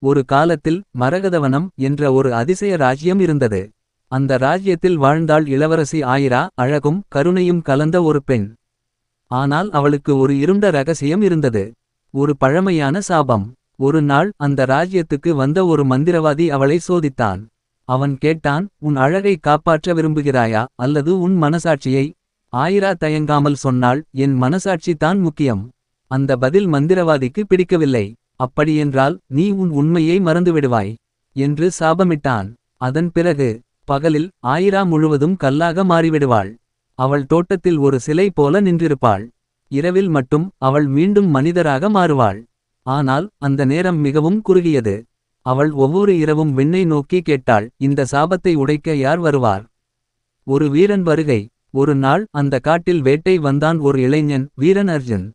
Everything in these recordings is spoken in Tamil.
ஒரு காலத்தில் மரகதவனம் என்ற ஒரு அதிசய ராஜ்யம் இருந்தது. அந்த ராஜ்யத்தில் வாழ்ந்தாள் இளவரசி ஆயிரா. அழகும் கருணையும் கலந்த ஒரு பெண். ஆனால் அவளுக்கு ஒரு இருண்ட ரகசியம் இருந்தது. ஒரு பழமையான சாபம். ஒரு நாள் அந்த ராஜ்யத்துக்கு வந்த ஒரு மந்திரவாதி அவளை சோதித்தான். அவன் கேட்டான், உன் அழகை காப்பாற்ற விரும்புகிறாயா அல்லது உன் மனசாட்சியை? ஆயிரா தயங்காமல் சொன்னாள், என் மனசாட்சி தான் முக்கியம். அந்த பதில் மந்திரவாதிக்கு பிடிக்கவில்லை. அப்படியென்றால் நீ உன் உண்மையை மறந்துவிடுவாய் என்று சாபமிட்டான். அதன் பிறகு பகலில் ஆயிரா முழுவதும் கல்லாக மாறிவிடுவாள். அவள் தோட்டத்தில் ஒரு சிலை போல நின்றிருப்பாள். இரவில் மட்டும் அவள் மீண்டும் மனிதராக மாறுவாள். ஆனால் அந்த நேரம் மிகவும் குறுகியது. அவள் ஒவ்வொரு இரவும் விண்ணை நோக்கி கேட்டாள், இந்த சாபத்தை உடைக்க யார் வருவார்? ஒரு வீரன் வருகை. ஒரு நாள் அந்த காட்டில் வேட்டை வந்தான் ஒரு இளைஞன், வீரன் அர்ஜுன்.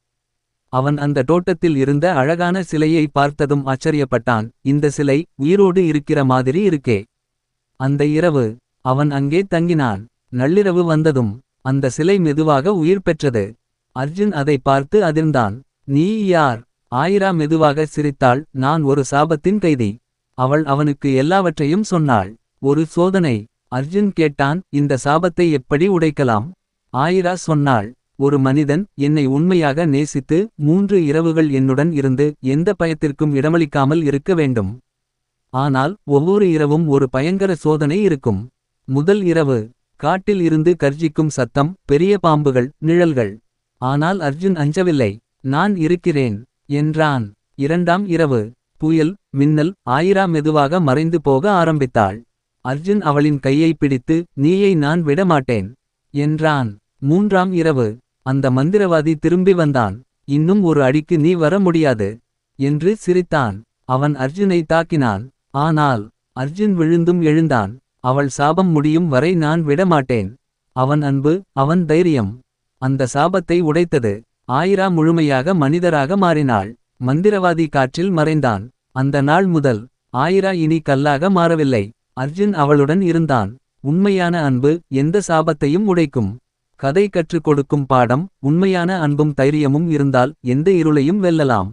அவன் அந்த தோட்டத்தில் இருந்த அழகான சிலையை பார்த்ததும் ஆச்சரியப்பட்டான். இந்த சிலை உயிரோடு இருக்கிற மாதிரி இருக்கே. அந்த இரவு அவன் அங்கே தங்கினான். நள்ளிரவு வந்ததும் அந்த சிலை மெதுவாக உயிர் பெற்றது. அர்ஜுன் அதை பார்த்து அதிர்ந்தான். நீ யார்? ஆயிரா மெதுவாக சிரித்தாள், நான் ஒரு சாபத்தின் கைதி. அவள் அவனுக்கு எல்லாவற்றையும் சொன்னாள். ஒரு சோதனை. அர்ஜுன் கேட்டான், இந்த சாபத்தை எப்படி உடைக்கலாம்? ஆயிரா சொன்னாள், ஒரு மனிதன் என்னை உண்மையாக நேசித்து 3 இரவுகள் என்னுடன் இருந்து எந்த பயத்திற்கும் இடமளிக்காமல் இருக்க வேண்டும். ஆனால் ஒவ்வொரு இரவும் ஒரு பயங்கர சோதனை இருக்கும். முதல் இரவு காட்டில் இருந்து கர்ஜிக்கும் சத்தம், பெரிய பாம்புகள், நிழல்கள். ஆனால் அர்ஜுன் அஞ்சவில்லை. நான் இருக்கிறேன் என்றான். இரண்டாம் இரவு புயல், மின்னல். ஆயிரா மெதுவாக மறைந்து போக ஆரம்பித்தாள். அர்ஜுன் அவளின் கையை பிடித்து, நீயை நான் விடமாட்டேன் என்றான். மூன்றாம் இரவு அந்த மந்திரவாதி திரும்பி வந்தான். இன்னும் ஒரு அடிக்கு நீ வர முடியாது என்று சிரித்தான். அவன் அர்ஜுனை தாக்கினான். ஆனால் அர்ஜுன் விழுந்தும் எழுந்தான். அவள் சாபம் முடியும் வரை நான் விடமாட்டேன். அவன் அன்பு, அவன் தைரியம் அந்த சாபத்தை உடைத்தது. ஆயிரா முழுமையாக மனிதராக மாறினாள். மந்திரவாதி காற்றில் மறைந்தான். அந்த நாள் முதல் ஆயிரா இனி கல்லாக மாறவில்லை. அர்ஜுன் அவளுடன் இருந்தான். உண்மையான அன்பு எந்த சாபத்தையும் உடைக்கும். கதை கற்றுக் கொடுக்கும் பாடம், உண்மையான அன்பும் தைரியமும் இருந்தால் எந்த இருளையும் வெல்லலாம்.